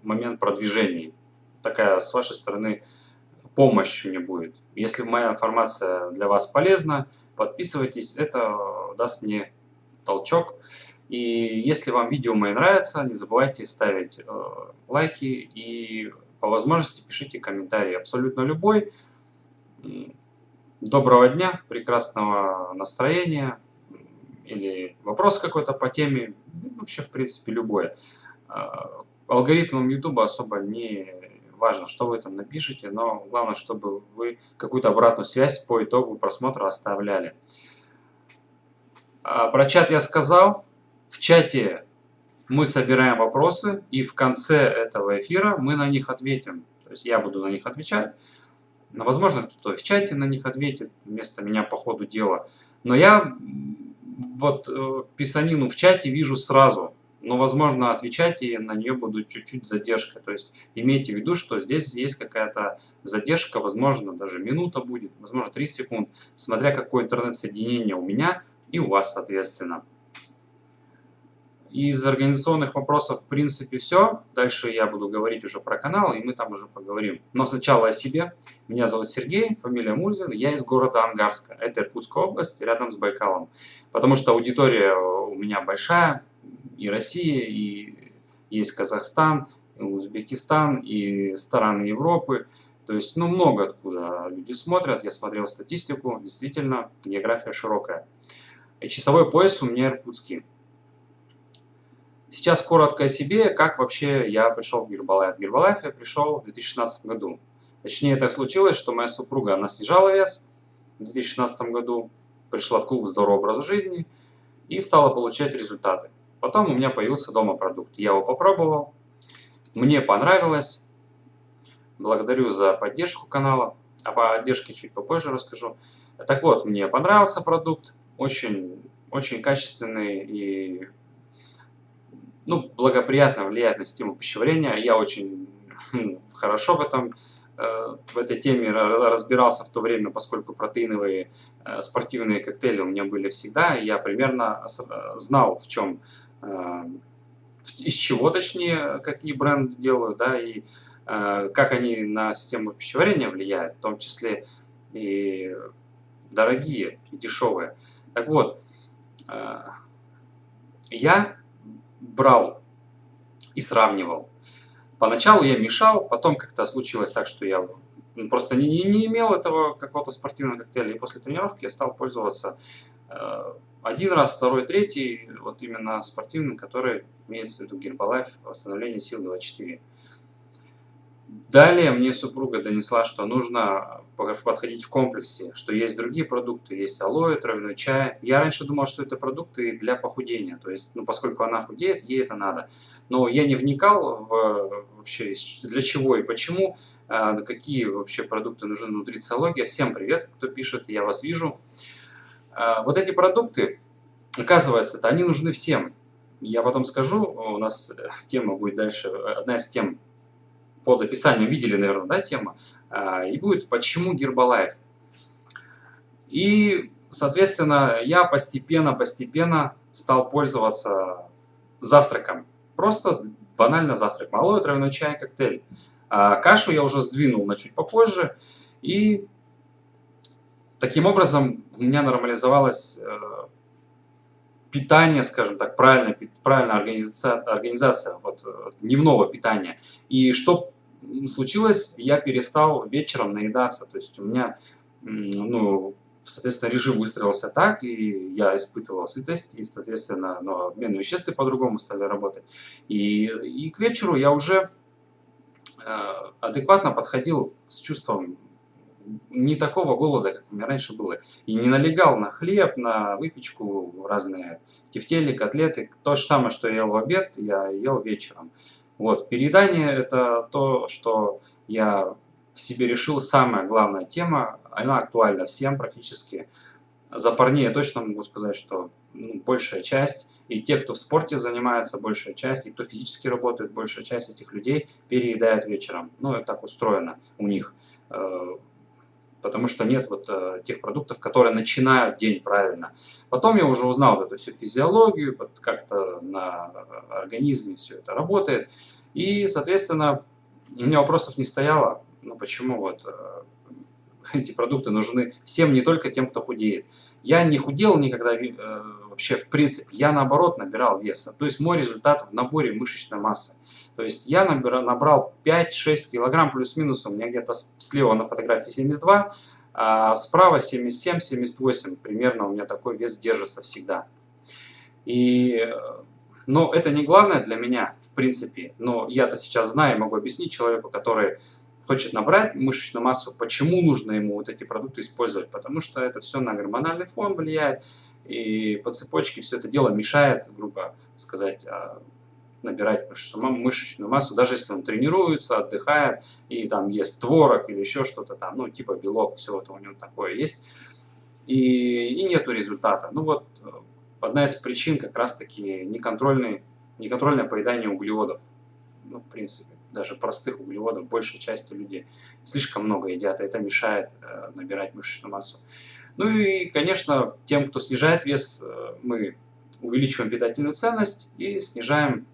момент продвижения. Такая с вашей стороны помощь мне будет. Если моя информация для вас полезна, подписывайтесь, это даст мне толчок. И если вам видео мои нравятся, не забывайте ставить лайки и по возможности пишите комментарии. Абсолютно любой. Доброго дня, прекрасного настроения или вопрос какой-то по теме, вообще в принципе любой. Алгоритмам YouTube особо не важно, что вы там напишете, но главное, чтобы вы какую-то обратную связь по итогу просмотра оставляли. Про чат я сказал. В чате мы собираем вопросы, и в конце этого эфира мы на них ответим. То есть я буду на них отвечать. Но, возможно, кто-то в чате на них ответит вместо меня по ходу дела. Но я вот писанину в чате вижу сразу. Но, возможно, отвечать и на нее буду чуть-чуть задержкой. То есть имейте в виду, что здесь есть какая-то задержка, возможно, даже минута будет, возможно, 30 секунд, смотря какое интернет-соединение у меня и у вас, соответственно. Из организационных вопросов, в принципе, все. Дальше я буду говорить уже про канал, и мы там уже поговорим. Но сначала о себе. Меня зовут Сергей, фамилия Мурзин. Я из города Ангарска. Это Иркутская область, рядом с Байкалом. Потому что аудитория у меня большая. И Россия, и есть Казахстан, и Узбекистан, и страны Европы. То есть, ну, много откуда люди смотрят. Я смотрел статистику. Действительно, география широкая. И часовой пояс у меня иркутский. Сейчас коротко о себе, как вообще я пришел в Гербалайф. В Гербалайф я пришел в 2016 году. Точнее, так случилось, что моя супруга, она снижала вес в 2016 году, пришла в клуб здорового образа жизни и стала получать результаты. Потом у меня появился дома продукт. Я его попробовал, мне понравилось. Благодарю за поддержку канала. О поддержке чуть попозже расскажу. Так вот, мне понравился продукт, очень качественный и благоприятно влияет на стимул пищеварения. Я очень хорошо в этой теме разбирался в то время, поскольку протеиновые спортивные коктейли у меня были всегда. И я примерно знал, из чего точнее, какие бренды делают, да, и как они на систему пищеварения влияют, в том числе и дорогие, и дешевые. Так вот, я брал и сравнивал. Поначалу я мешал, потом как-то случилось так, что я просто не имел этого какого-то спортивного коктейля. И после тренировки я стал пользоваться один раз, второй, третий, вот именно спортивным, который имеется в виду Гербалайф, восстановление сил 24. Далее мне супруга донесла, что нужно подходить в комплексе, что есть другие продукты, есть алоэ, травяной чай. Я раньше думал, что это продукты для похудения, то есть, поскольку она худеет, ей это надо. Но я не вникал вообще для чего и почему, какие вообще продукты нужны нутрициология. Всем привет, кто пишет, я вас вижу. Вот эти продукты, оказывается, они нужны всем. Я потом скажу, у нас тема будет дальше, одна из тем, под описанием видели, наверное, да, тема, и будет «Почему Гербалайф?». И, соответственно, я постепенно стал пользоваться завтраком. Просто банально завтрак. Алоэ, травяной чай, коктейль. Кашу я уже сдвинул на чуть попозже. И таким образом у меня нормализовалось питание, скажем так, правильная организация дневного питания. И что случилось, я перестал вечером наедаться. То есть у меня, соответственно, режим выстроился так, и я испытывал сытость, и, соответственно, обменные вещества по-другому стали работать. И к вечеру я уже адекватно подходил с чувством не такого голода, как у меня раньше было. И не налегал на хлеб, на выпечку, разные тефтели, котлеты. То же самое, что я ел в обед, я ел вечером. Вот. Переедание – это то, что я в себе решил, самая главная тема. Она актуальна всем практически. За парней я точно могу сказать, что большая часть, и те, кто в спорте занимается, большая часть, и кто физически работает, большая часть этих людей переедает вечером. Это так устроено у них. потому что нет вот тех продуктов, которые начинают день правильно. Потом я уже узнал вот эту всю физиологию, вот как-то на организме все это работает. И, соответственно, у меня вопросов не стояло, ну почему вот эти продукты нужны всем, не только тем, кто худеет. Я не худел никогда вообще, в принципе, я наоборот набирал веса. То есть мой результат в наборе мышечной массы. То есть я набрал 5-6 килограмм плюс-минус, у меня где-то слева на фотографии 72, а справа 77-78, примерно у меня такой вес держится всегда. И, но это не главное для меня, в принципе, но я-то сейчас знаю и могу объяснить человеку, который хочет набрать мышечную массу, почему нужно ему вот эти продукты использовать, потому что это все на гормональный фон влияет, и по цепочке все это дело мешает, грубо сказать, набирать мышечную массу, даже если он тренируется, отдыхает и там ест творог или еще что-то там, ну типа белок, все это у него такое есть, и нету результата. Ну вот одна из причин как раз-таки неконтрольное поедание углеводов, ну в принципе, даже простых углеводов, большей части людей слишком много едят, и это мешает набирать мышечную массу. Ну и, конечно, тем, кто снижает вес, мы увеличиваем питательную ценность и снижаем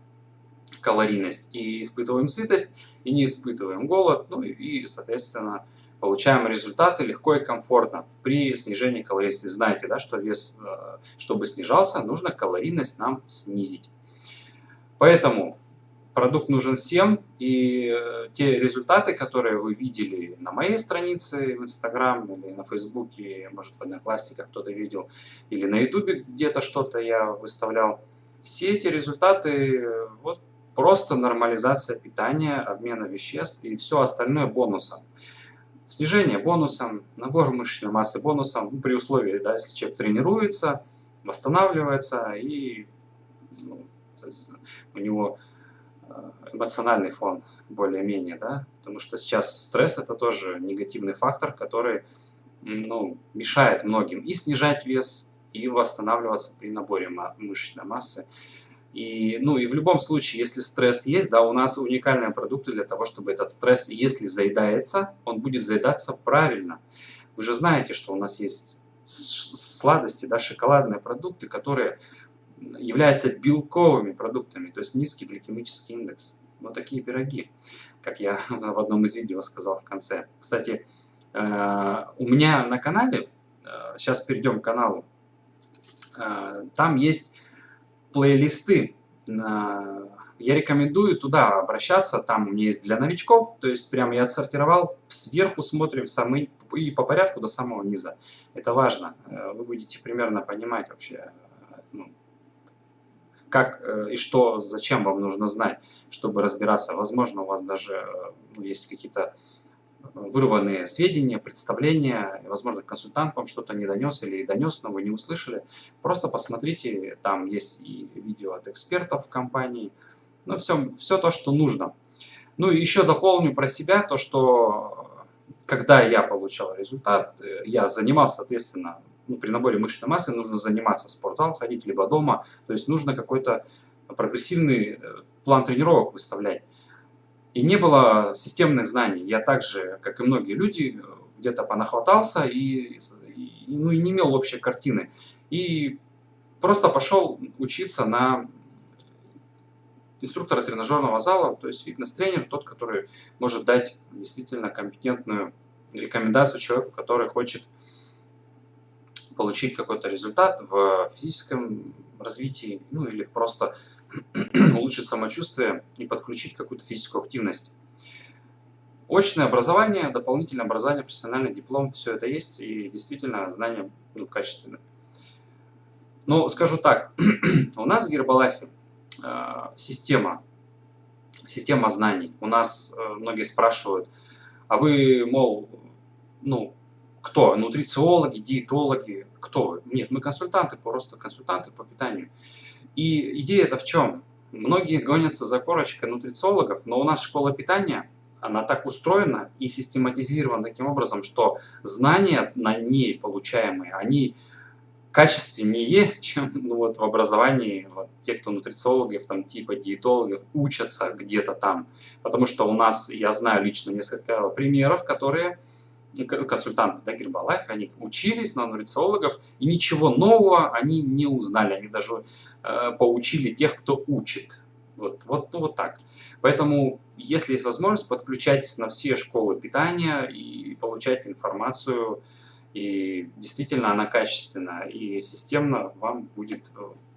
калорийность, и испытываем сытость, и не испытываем голод, ну и, соответственно, получаем результаты легко и комфортно при снижении калорийности. Знаете, да, что вес, чтобы снижался, нужно калорийность нам снизить. Поэтому продукт нужен всем, и те результаты, которые вы видели на моей странице в Инстаграм или на Фейсбуке, может в Одноклассниках кто-то видел, или на Ютубе где-то что-то я выставлял, все эти результаты вот просто нормализация питания, обмена веществ и все остальное бонусом. Снижение бонусом, набор мышечной массы бонусом, ну, при условии, да, если человек тренируется, восстанавливается и ну, у него эмоциональный фон более-менее, да, потому что сейчас стресс это тоже негативный фактор, который ну, мешает многим и снижать вес, и восстанавливаться при наборе мышечной массы. И, ну, и в любом случае, если стресс есть, да, у нас уникальные продукты для того, чтобы этот стресс, если заедается, он будет заедаться правильно. Вы же знаете, что у нас есть сладости, да, шоколадные продукты, которые являются белковыми продуктами, то есть низкий гликемический индекс. Вот такие пироги, как я в одном из видео сказал в конце. Кстати, у меня на канале, сейчас перейдем к каналу, там есть плейлисты. Я рекомендую туда обращаться, там у меня есть для новичков, то есть прямо я отсортировал, сверху смотрим и по порядку до самого низа. Это важно, вы будете примерно понимать вообще, ну, как и что, зачем вам нужно знать, чтобы разбираться. Возможно, у вас даже ну, есть какие-то вырванные сведения, представления, возможно, консультант вам что-то не донес или донес, но вы не услышали. Просто посмотрите, там есть и видео от экспертов в компании, ну, все то, что нужно. Ну, и еще дополню про себя, то, что когда я получал результат, я занимался, соответственно, ну, при наборе мышечной массы нужно заниматься в спортзал, ходить, либо дома, то есть нужно какой-то прогрессивный план тренировок выставлять. И не было системных знаний. Я также, как и многие люди, где-то понахватался ну, и не имел общей картины. И просто пошел учиться на инструктора тренажерного зала, то есть фитнес-тренер, тот, который может дать действительно компетентную рекомендацию человеку, который хочет получить какой-то результат в физическом развитии, ну или просто улучшить самочувствие и подключить какую-то физическую активность. Очное образование, дополнительное образование, профессиональный диплом, все это есть, и действительно знания ну, качественные. Но скажу так, у нас в Гербалайфе система знаний. У нас многие спрашивают, а вы, мол, ну, кто? Нутрициологи, диетологи, кто вы? Нет, мы консультанты, просто консультанты по питанию. И идея это в чем? Многие гонятся за корочкой нутрициологов, но у нас школа питания, она так устроена и систематизирована таким образом, что знания на ней получаемые, они качественнее, чем ну, вот в образовании вот, те, кто нутрициологов, там, типа диетологов, учатся где-то там. Потому что у нас, я знаю лично несколько примеров, которые консультанты, да, Гербалайф, они учились на нутрициологов, и ничего нового они не узнали, они даже поучили тех, кто учит. Вот так. Поэтому, если есть возможность, подключайтесь на все школы питания и получайте информацию, и действительно она качественная, и системно вам будет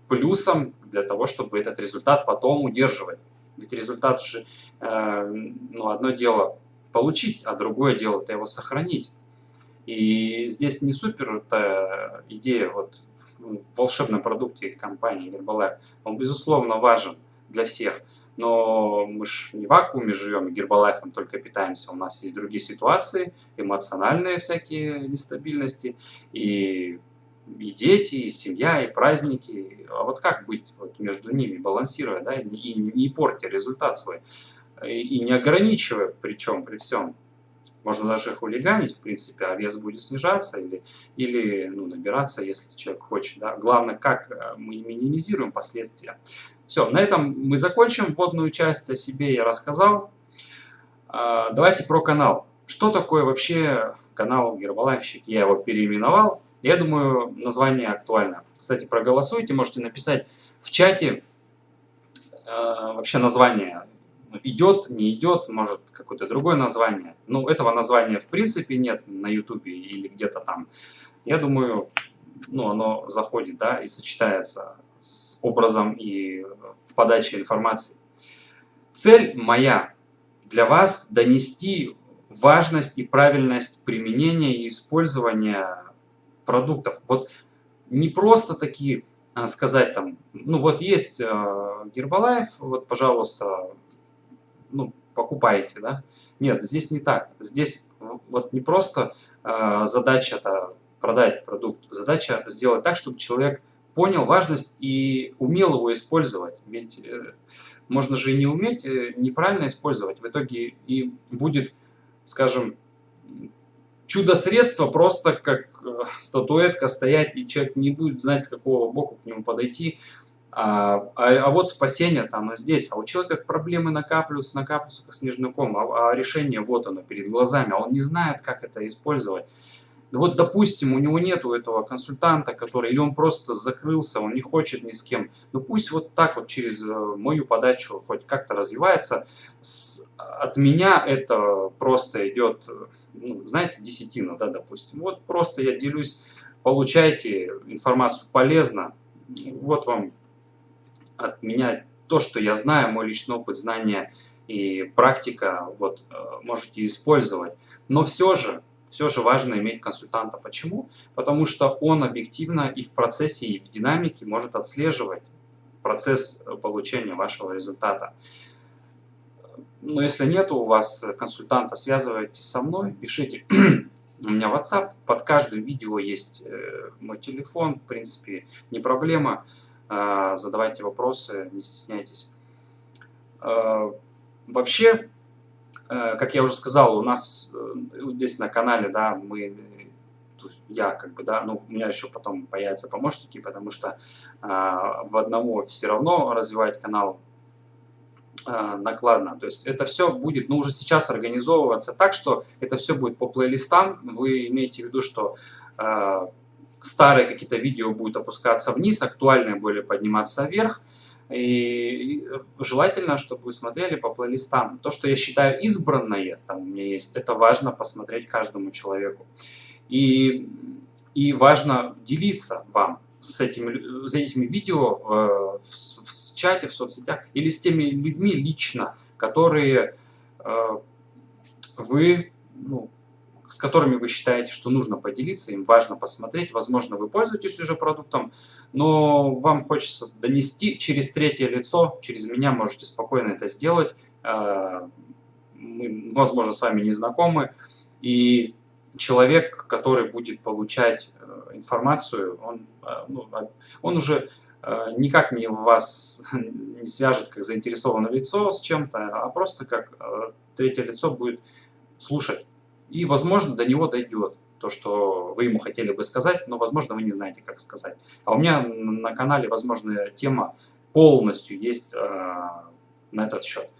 плюсом для того, чтобы этот результат потом удерживать. Ведь результат же, ну, одно дело получить, а другое дело это его сохранить. И здесь не супер идея вот в волшебном продукте компании Herbalife. Он, безусловно, важен для всех. Но мы же не в вакууме живем, и Гербалайфом только питаемся. У нас есть другие ситуации, эмоциональные всякие нестабильности, и дети, и семья, и праздники. А вот как быть вот между ними, балансируя, да, и не портя результат свой, и не ограничивая, причем при всем. Можно даже хулиганить, в принципе, а вес будет снижаться или ну, набираться, если человек хочет. Да? Главное, как мы минимизируем последствия. Все, на этом мы закончим. Вводную часть о себе я рассказал. Давайте про канал. Что такое вообще канал Гербалайфщик? Я его переименовал. Я думаю, название актуально. Кстати, проголосуйте, можете написать в чате вообще название. Идет, не идет, может какое-то другое название. Ну, этого названия в принципе нет на YouTube или где-то там. Я думаю, ну, оно заходит, да, и сочетается с образом и подачей информации. Цель моя для вас донести важность и правильность применения и использования продуктов. Вот не просто такие сказать там, ну вот есть Herbalife, вот пожалуйста, ну, покупайте, да? Нет, здесь не так. Здесь вот не просто задача-то продать продукт, задача сделать так, чтобы человек понял важность и умел его использовать. Ведь можно же и не уметь неправильно использовать. В итоге и будет, скажем, чудо-средство просто как статуэтка стоять, и человек не будет знать, с какого боку к нему подойти. А вот спасение-то оно здесь. А у человека проблемы накапливаются, как снежный ком. А решение вот оно перед глазами. А он не знает, как это использовать. Вот, допустим, у него нету этого консультанта, который, или он просто закрылся, он не хочет ни с кем. Ну пусть вот так вот через мою подачу хоть как-то развивается. От меня это просто идет, ну, знаете, десятина, да, допустим. Вот просто я делюсь, получайте информацию полезно. Вот вам от меня то, что я знаю, мой личный опыт, знания и практика, вот, можете использовать. Но все же важно иметь консультанта. Почему? Потому что он объективно и в процессе, и в динамике может отслеживать процесс получения вашего результата. Но если нет у вас консультанта, связывайтесь со мной, пишите. У меня WhatsApp, под каждым видео есть мой телефон, в принципе, не проблема. Задавайте вопросы, не стесняйтесь. Вообще, как я уже сказал, у нас здесь на канале, да, я как бы, да, ну, у меня еще потом появятся помощники, потому что в одного все равно развивать канал накладно. То есть это все будет, ну, уже сейчас организовываться так, что это все будет по плейлистам. Вы имеете в виду, что старые какие-то видео будут опускаться вниз, актуальные были подниматься вверх. И желательно, чтобы вы смотрели по плейлистам. То, что я считаю избранное, там у меня есть, это важно посмотреть каждому человеку. И важно делиться вам с этими видео в чате, в соцсетях, или с теми людьми лично, которые с которыми вы считаете, что нужно поделиться, им важно посмотреть. Возможно, вы пользуетесь уже продуктом, но вам хочется донести через третье лицо, через меня можете спокойно это сделать. Мы, возможно, с вами не знакомы. И человек, который будет получать информацию, он уже никак вас не свяжет как заинтересованное лицо с чем-то, а просто как третье лицо будет слушать. И, возможно, до него дойдет то, что вы ему хотели бы сказать, но, возможно, вы не знаете, как сказать. А у меня на канале, возможно, тема полностью есть на этот счет.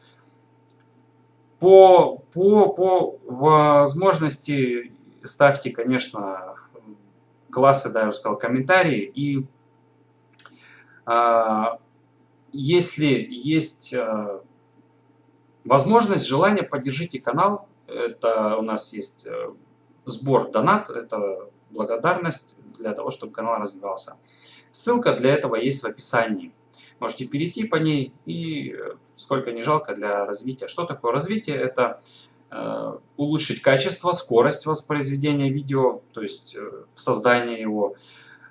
По возможности ставьте, конечно, классы, да, я уже сказал, комментарии. И если есть возможность, желание, поддержите канал. Это у нас есть сбор донат, это благодарность для того, чтобы канал развивался. Ссылка для этого есть в описании. Можете перейти по ней и сколько не жалко для развития. Что такое развитие? Это улучшить качество, скорость воспроизведения видео, то есть создания его,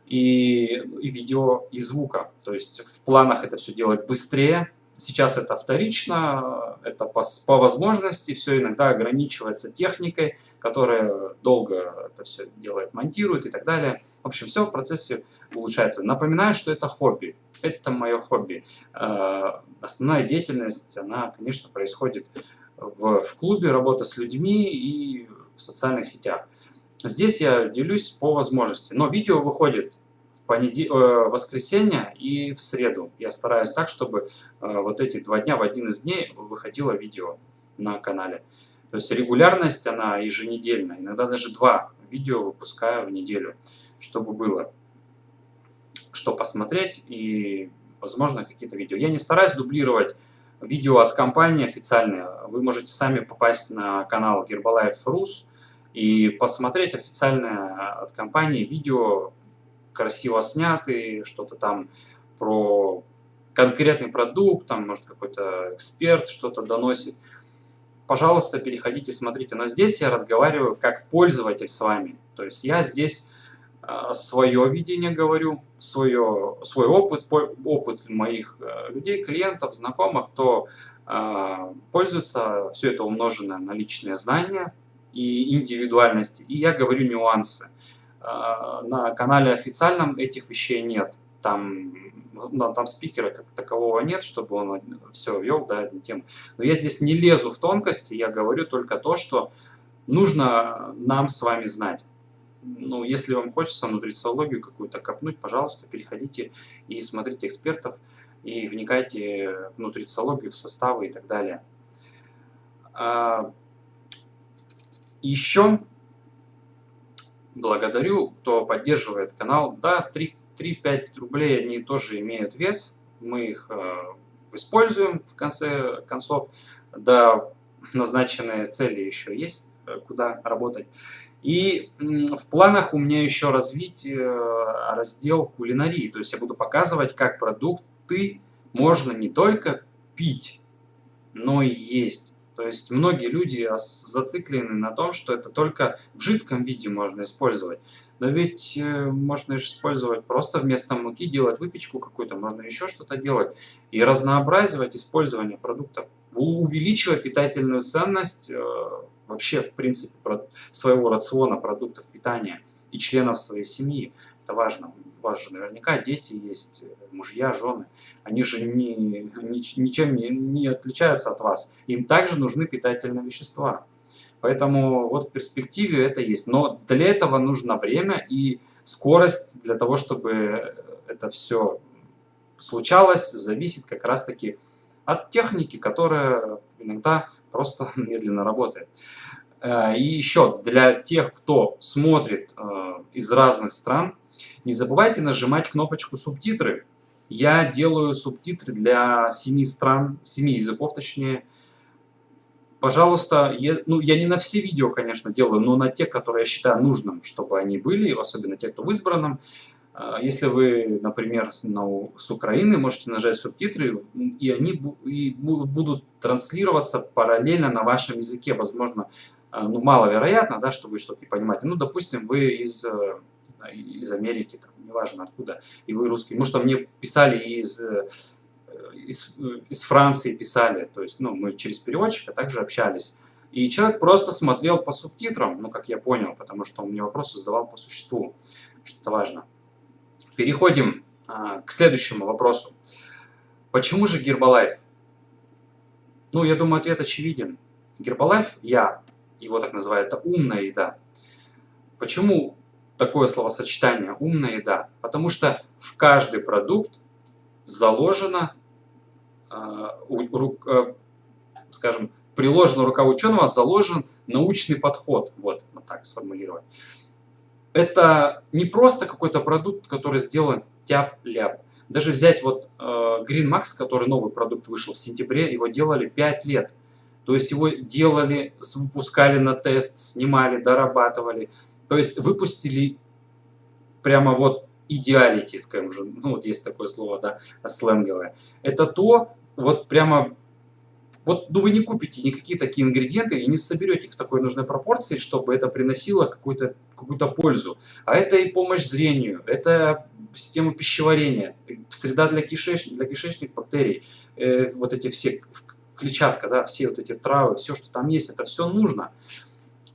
и видео, и звука. То есть в планах это все делать быстрее. Сейчас это вторично, это по возможности, все иногда ограничивается техникой, которая долго это все делает, монтирует и так далее. В общем, все в процессе улучшается. Напоминаю, что это хобби. Это мое хобби. Основная деятельность, она, конечно, происходит в клубе, работа с людьми и в социальных сетях. Здесь я делюсь по возможности, но видео выходит в воскресенье и в среду. Я стараюсь так, чтобы вот эти 2 дня, в один из дней выходило видео на канале. То есть регулярность, она еженедельная, иногда даже 2 видео выпускаю в неделю, чтобы было что посмотреть и, возможно, какие-то видео. Я не стараюсь дублировать видео от компании официальные. Вы можете сами попасть на канал Herbalife Rus и посмотреть официальное от компании видео, красиво снятые, что-то там про конкретный продукт, там может какой-то эксперт что-то доносит. Пожалуйста, переходите, смотрите. Но здесь я разговариваю как пользователь с вами. То есть я здесь свое видение говорю, свой опыт моих людей, клиентов, знакомых, кто пользуется, все это умножено на личные знания и индивидуальности. И я говорю нюансы. На канале официальном этих вещей нет. Там спикера как такового нет, чтобы он все вел, да, эту тему. Но я здесь не лезу в тонкости, я говорю только то, что нужно нам с вами знать. Ну, если вам хочется нутрициологию какую-то копнуть, пожалуйста, переходите и смотрите экспертов, и вникайте в нутрициологию, в составы и так далее. Еще благодарю, кто поддерживает канал. Да, 3-5 рублей, они тоже имеют вес. Мы их используем в конце концов. До назначенной цели еще есть куда работать. И в планах у меня еще развить раздел кулинарии. То есть я буду показывать, как продукты можно не только пить, но и есть. То есть многие люди зациклены на том, что это только в жидком виде можно использовать. Но ведь можно использовать просто вместо муки, делать выпечку какую-то, можно еще что-то делать. И разнообразивать использование продуктов, увеличивая питательную ценность вообще, в принципе, своего рациона продуктов питания и членов своей семьи. Это важно. У вас же наверняка дети есть, мужья, жены. Они же ничем не отличаются от вас. Им также нужны питательные вещества. Поэтому вот в перспективе это есть. Но для этого нужно время и скорость для того, чтобы это все случалось, зависит как раз-таки от техники, которая иногда просто медленно работает. И еще для тех, кто смотрит из разных стран, не забывайте нажимать кнопочку «Субтитры». Я делаю субтитры для 7 стран, 7 языков точнее. Пожалуйста, я не на все видео, конечно, делаю, но на те, которые я считаю нужным, чтобы они были, особенно те, кто в избранном. Если вы, например, с Украины, можете нажать субтитры, и они будут транслироваться параллельно на вашем языке. Возможно, маловероятно, да, что вы что-то не понимаете. Ну, допустим, вы из Америки, там, неважно откуда, и вы русский. Потому что мне писали из Франции писали, то есть, мы через переводчика также общались. И человек просто смотрел по субтитрам, как я понял, потому что он мне вопросы задавал по существу, что-то важно. Переходим к следующему вопросу. Почему же Herbalife? Я думаю, ответ очевиден. Herbalife, его так называют, это умная еда. Почему такое словосочетание «умная еда»? Потому что в каждый продукт заложено, скажем, приложена рука ученого, заложен научный подход. Вот так сформулировать. Это не просто какой-то продукт, который сделан тяп-ляп. Даже взять вот Green Max, который новый продукт вышел в сентябре, его делали 5 лет. То есть его делали, выпускали на тест, снимали, дорабатывали. То есть выпустили прямо вот идеалити, скажем же, ну вот есть такое слово, да, сленговое. Это то, вот прямо, вот ну, вы не купите никакие такие ингредиенты и не соберете их в такой нужной пропорции, чтобы это приносило какую-то пользу. А это и помощь зрению, это система пищеварения, среда для кишечных бактерий, вот эти все, клетчатка, да, все вот эти травы, все, что там есть, это все нужно.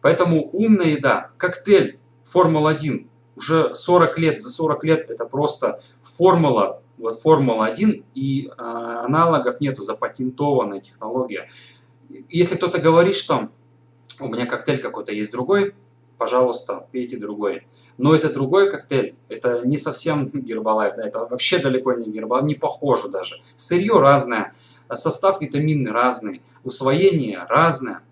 Поэтому умная еда, коктейль, Формула-1, уже 40 лет, за 40 лет это просто формула, вот Формула-1, и аналогов нету, запатентованная технология. Если кто-то говорит, что у меня коктейль какой-то есть другой, пожалуйста, пейте другой. Но это другой коктейль, это не совсем Гербалайф, да, это вообще далеко не Гербалайф, не похоже даже. Сырье разное, состав витаминный разный, усвоение разное.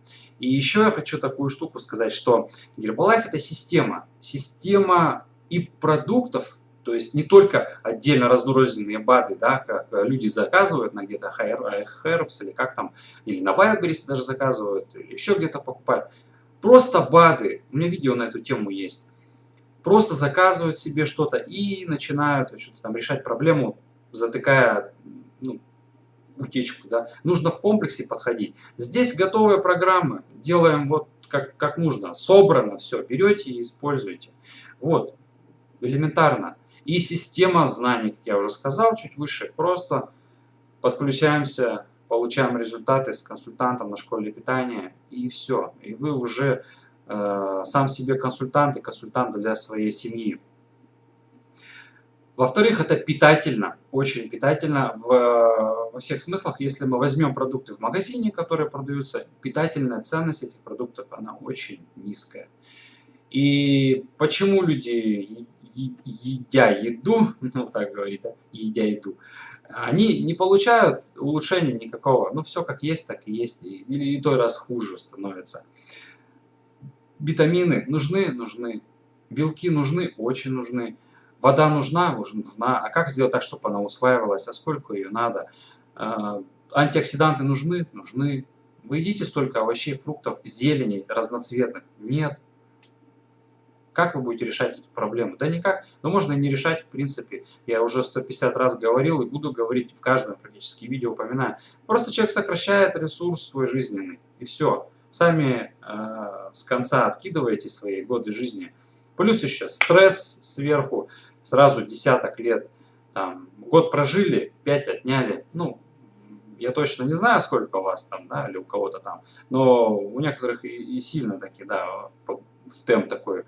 И еще я хочу такую штуку сказать, что Гербалайф это система и продуктов, то есть не только отдельно разрозненные БАДы, да, как люди заказывают на где-то Herbs или как там, или на Wildberries даже заказывают, или еще где-то покупают. Просто БАДы, у меня видео на эту тему есть, просто заказывают себе что-то и начинают что-то там решать проблему, затыкая, ну, утечку, да. Нужно в комплексе подходить. Здесь готовые программы, делаем вот как нужно, собрано все, берете и используете. Вот, элементарно. И система знаний, как я уже сказал чуть выше, просто подключаемся, получаем результаты с консультантом на школе питания и все. И вы уже сам себе консультант и консультант для своей семьи. Во-вторых, это питательно, очень питательно во всех смыслах. Если мы возьмем продукты в магазине, которые продаются, питательная ценность этих продуктов, она очень низкая. И почему люди, едя еду, ну так говорит, да, едя еду, они не получают улучшения никакого. Ну все как есть, так и есть. Или иной раз хуже становится. Витамины нужны, нужны. Белки нужны, очень нужны. Вода нужна, уже нужна. А как сделать так, чтобы она усваивалась? А сколько ее надо? Антиоксиданты нужны? Нужны. Вы едите столько овощей, фруктов, зелени разноцветных? Нет. Как вы будете решать эту проблему? Да никак. Но можно и не решать, в принципе. Я уже 150 раз говорил и буду говорить в каждом практически видео, упоминаю. Просто человек сокращает ресурс свой жизненный. И все. Сами с конца откидываете свои годы жизни. Плюс еще стресс сверху. Сразу десяток лет. Там, год прожили, 5 отняли. Ну, я точно не знаю, сколько у вас там, да, или у кого-то там. Но у некоторых и сильно таки, да, темп такой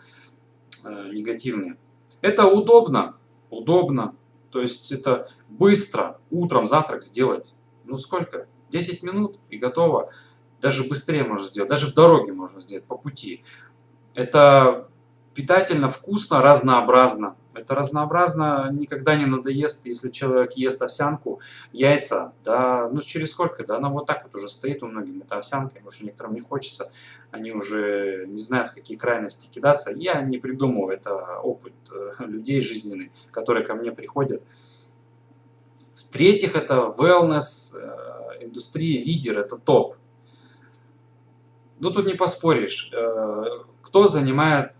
негативный. Это удобно, удобно. То есть это быстро утром завтрак сделать. Ну сколько? 10 минут и готово. Даже быстрее можно сделать. Даже в дороге можно сделать, по пути. Это питательно, вкусно, разнообразно. Это разнообразно никогда не надоест, если человек ест овсянку, яйца, да, ну через сколько, да, она вот так вот уже стоит у многих, это овсянка, потому что некоторым не хочется, они уже не знают, в какие крайности кидаться. Я не придумываю, это опыт людей жизненный, которые ко мне приходят. В-третьих, это wellness, индустрия, лидер, это топ. Ну тут не поспоришь, кто занимает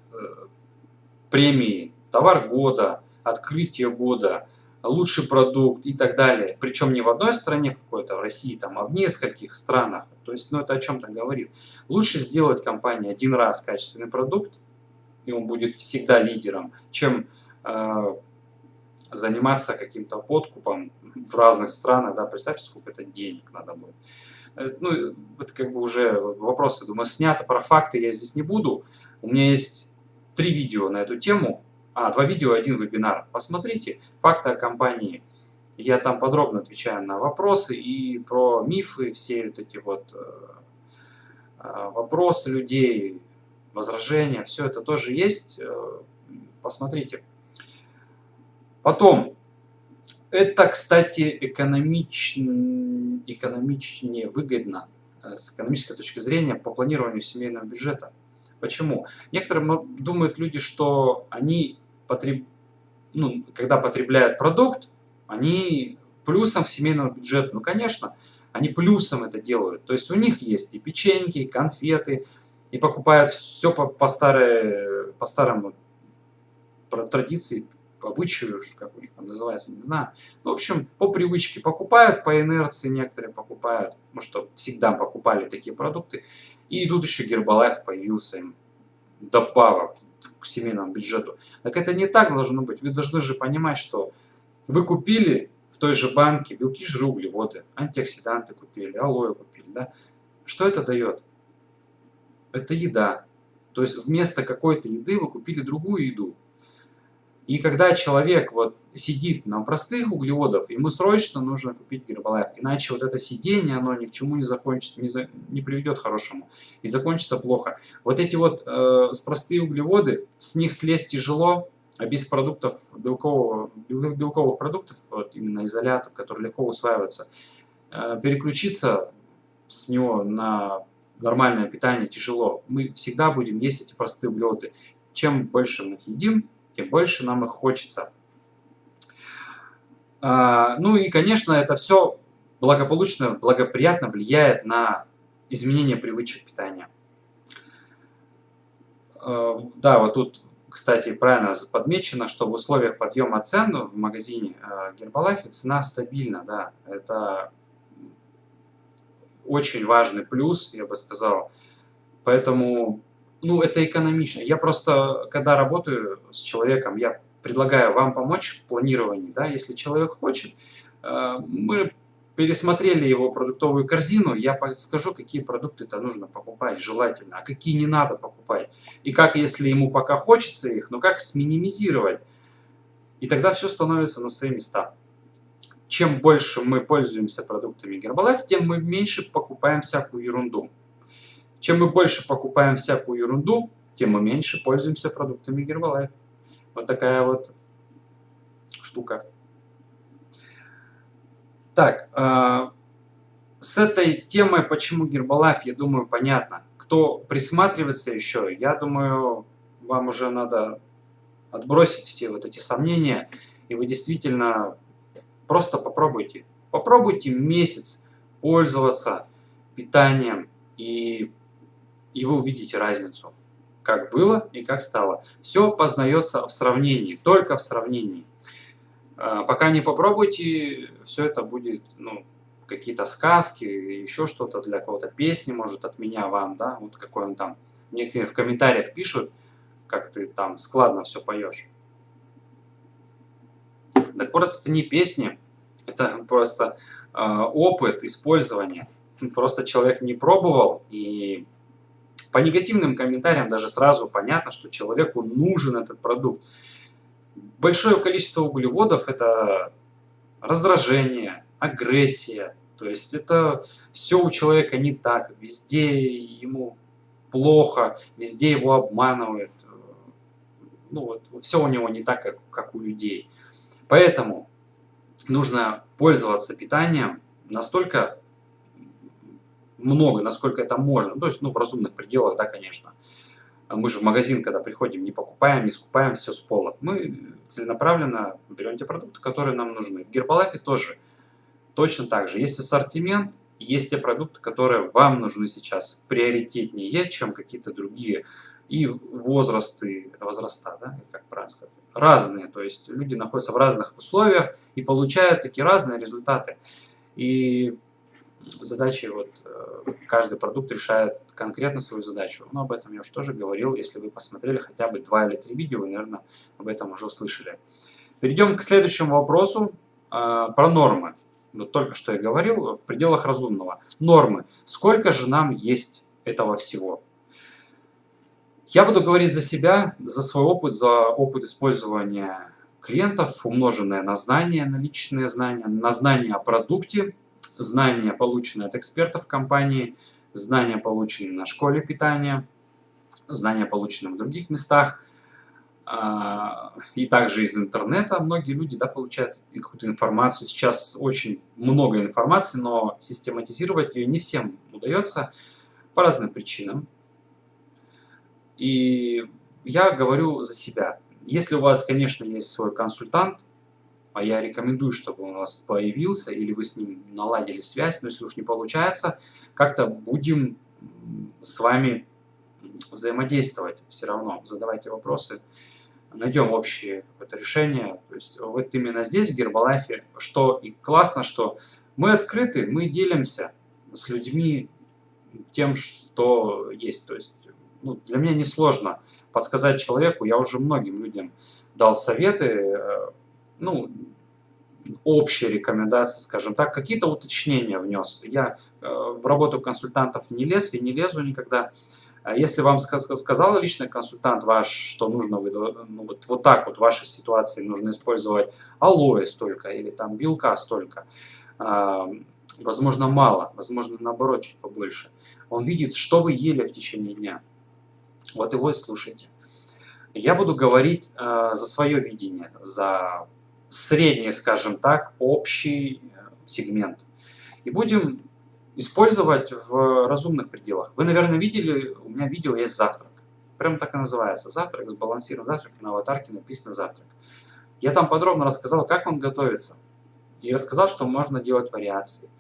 премии, товар года, открытие года, лучший продукт и так далее. Причем не в одной стране в какой-то, в России, там, а в нескольких странах. То есть, ну, это о чем-то говорит. Лучше сделать компании один раз качественный продукт, и он будет всегда лидером, чем заниматься каким-то подкупом в разных странах. Да, представьте, сколько это денег надо будет. Ну, это как бы уже вопросы, думаю, снято. Про факты я здесь не буду. У меня есть 3 видео на эту тему. 2 видео, 1 вебинар. Посмотрите, факты о компании. Я там подробно отвечаю на вопросы и про мифы, все вот эти вот вопросы людей, возражения. Все это тоже есть. Посмотрите. Потом, это, кстати, экономичнее выгодно с экономической точки зрения по планированию семейного бюджета. Почему? Некоторые думают люди, что они, когда потребляют продукт, они плюсом к семейному бюджету. Ну, конечно, они плюсом это делают. То есть у них есть и печеньки, и конфеты, и покупают все по старому традиции, по обычаю, как у них там называется, не знаю. Ну, в общем, по привычке покупают, по инерции некоторые покупают, потому что всегда покупали такие продукты. И тут еще Гербалайф появился им добавок к семейному бюджету. Так это не так должно быть. Вы должны же понимать, что вы купили в той же банке белки, жиры, углеводы, антиоксиданты купили, алоэ купили. Да? Что это дает? Это еда. То есть вместо какой-то еды вы купили другую еду. И когда человек вот сидит на простых углеводах, ему срочно нужно купить Гербалайф. Иначе вот это сидение, оно ни к чему не закончится, не приведет к хорошему. И закончится плохо. Вот эти вот простые углеводы, с них слезть тяжело, а без продуктов, белковых продуктов, вот именно изолятов, которые легко усваиваются, переключиться с него на нормальное питание тяжело. Мы всегда будем есть эти простые углеводы. Чем больше мы их едим, тем больше нам их хочется. Ну и, конечно, это все благополучно, благоприятно влияет на изменение привычек питания. Да, вот тут, кстати, правильно подмечено, что в условиях подъема цен в магазине Гербалайф цена стабильна. Да, это очень важный плюс, я бы сказал. Поэтому... Ну, это экономично. Я просто, когда работаю с человеком, я предлагаю вам помочь в планировании. Да? Если человек хочет, мы пересмотрели его продуктовую корзину, я подскажу, какие продукты-то нужно покупать желательно, а какие не надо покупать. И как, если ему пока хочется их, но как сминимизировать. И тогда все становится на свои места. Чем больше мы пользуемся продуктами Гербалайф, тем мы меньше покупаем всякую ерунду. Чем мы больше покупаем всякую ерунду, тем мы меньше пользуемся продуктами Гербалайф. Вот такая вот штука. Так, с этой темой, почему Гербалайф, я думаю, понятно. Кто присматривается еще, я думаю, вам уже надо отбросить все вот эти сомнения, и вы действительно просто попробуйте. Попробуйте месяц пользоваться питанием, и вы увидите разницу, как было и как стало. Все познается в сравнении, только в сравнении. Пока не попробуйте, все это будет, какие-то сказки, еще что-то для кого-то, песни, может, от меня вам, да, вот какой он там. Некоторые в комментариях пишут, как ты там складно все поешь. Так вот, это не песни, это просто опыт использования. Просто человек не пробовал, и по негативным комментариям даже сразу понятно, что человеку нужен этот продукт. Большое количество углеводов – это раздражение, агрессия. То есть это все у человека не так. Везде ему плохо, везде его обманывают. Все у него не так, как у людей. Поэтому нужно пользоваться питанием настолько много, насколько это можно. То есть, в разумных пределах, да, конечно. Мы же в магазин, когда приходим, не покупаем, не скупаем все с полок. Мы целенаправленно берем те продукты, которые нам нужны. В Гербалайфе тоже точно так же. Есть ассортимент, есть те продукты, которые вам нужны сейчас приоритетнее, чем какие-то другие. И возраста, да, как правильно сказать, разные. То есть люди находятся в разных условиях и получают такие разные результаты. И задачи, каждый продукт решает конкретно свою задачу. Но об этом я уже тоже говорил. Если вы посмотрели хотя бы 2 или 3 видео, вы, наверное, об этом уже услышали. Перейдем к следующему вопросу про нормы. Вот только что я говорил, в пределах разумного. Нормы. Сколько же нам есть этого всего? Я буду говорить за себя, за свой опыт, за опыт использования клиентов, умноженное на знания, на личные знания, на знания о продукте, знания, полученные от экспертов компании, знания, полученные на школе питания, знания, полученные в других местах. И также из интернета многие люди, да, получают какую-то информацию. Сейчас очень много информации, но систематизировать ее не всем удается по разным причинам. И я говорю за себя. Если у вас, конечно, есть свой консультант, а я рекомендую, чтобы он у вас появился, или вы с ним наладили связь, но если уж не получается, как-то будем с вами взаимодействовать все равно. Задавайте вопросы, найдем общее какое-то решение. То есть вот именно здесь, в Гербалайфе, что и классно, что мы открыты, мы делимся с людьми тем, что есть. То есть ну, для меня несложно подсказать человеку, я уже многим людям дал советы, ну, общие рекомендации, скажем так, какие-то уточнения внес. Я в работу консультантов не лез и не лезу никогда. Если вам сказал личный консультант ваш, что нужно ну, вот так вот в вашей ситуации нужно использовать алоэ столько или там белка столько, возможно мало, возможно наоборот чуть побольше. Он видит, что вы ели в течение дня. Вот его и слушайте. Я буду говорить за свое видение, за средний, скажем так, общий сегмент. И будем использовать в разумных пределах. Вы, наверное, видели, у меня видео есть завтрак. Прям так и называется. Завтрак, сбалансированный завтрак. На аватарке написано завтрак. Я там подробно рассказал, как он готовится. И рассказал, что можно делать вариации.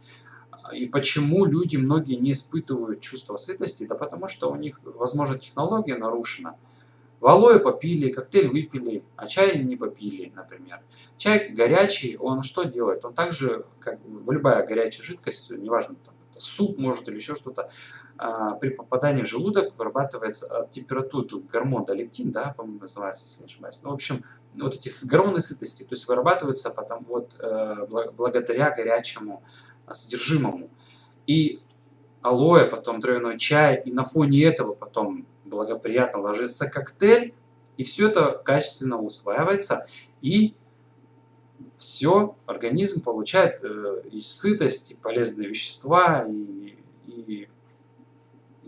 И почему люди, многие не испытывают чувство сытости. Да потому что у них, возможно, технология нарушена. В алоэ попили, коктейль выпили, а чай не попили, например. Чай горячий, он что делает? Он также, как любая горячая жидкость, неважно, там, это суп может или еще что-то, при попадании в желудок вырабатывается от температуры, тут гормон лептин, да, по-моему, называется, если не ошибаюсь. Ну, в общем, вот эти гормоны сытости, то есть вырабатываются потом вот благодаря горячему содержимому. И алоэ, потом травяной чай, и на фоне этого потом благоприятно ложится коктейль, и все это качественно усваивается, и все, организм получает и сытость, и полезные вещества, и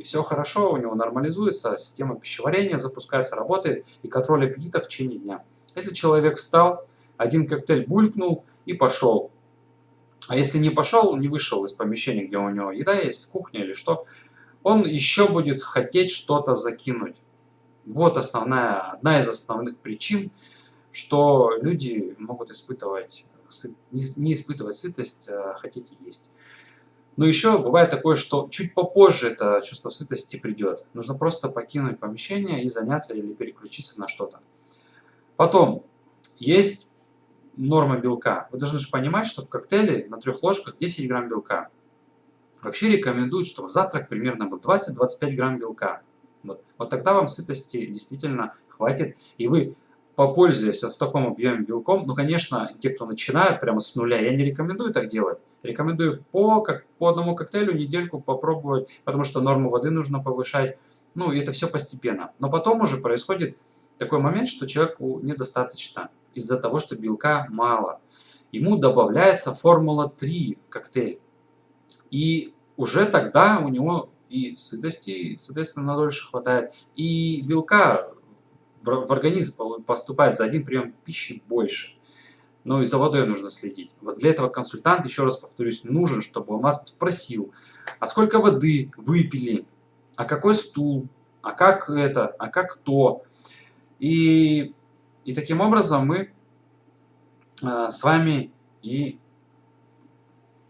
все хорошо, у него нормализуется, система пищеварения запускается, работает, и контроль аппетита в течение дня. Если человек встал, один коктейль булькнул и пошел, а если не пошел, не вышел из помещения, где у него еда есть, кухня или что, он еще будет хотеть что-то закинуть. Вот одна из основных причин, что люди могут испытывать, не испытывать сытость, а хотеть есть. Но еще бывает такое, что чуть попозже это чувство сытости придет. Нужно просто покинуть помещение и заняться или переключиться на что-то. Потом есть норма белка. Вы должны же понимать, что в коктейле на 3 ложках 10 грамм белка. Вообще рекомендуют, чтобы завтрак примерно был 20-25 грамм белка. Вот тогда вам сытости действительно хватит, и вы, попользуясь в таком объеме белком, ну, конечно, те, кто начинают прямо с нуля, я не рекомендую так делать. Рекомендую по одному коктейлю недельку попробовать, потому что норму воды нужно повышать. Ну, и это все постепенно. Но потом уже происходит такой момент, что человеку недостаточно из-за того, что белка мало. Ему добавляется формула 3 в коктейль. И уже тогда у него и сытости, соответственно, на дольше хватает, и белка в организм поступает за один прием пищи больше. Но и за водой нужно следить. Вот для этого консультант, еще раз повторюсь, нужен, чтобы он вас спросил, а сколько воды выпили, а какой стул, а как это, а как то. И таким образом мы с вами и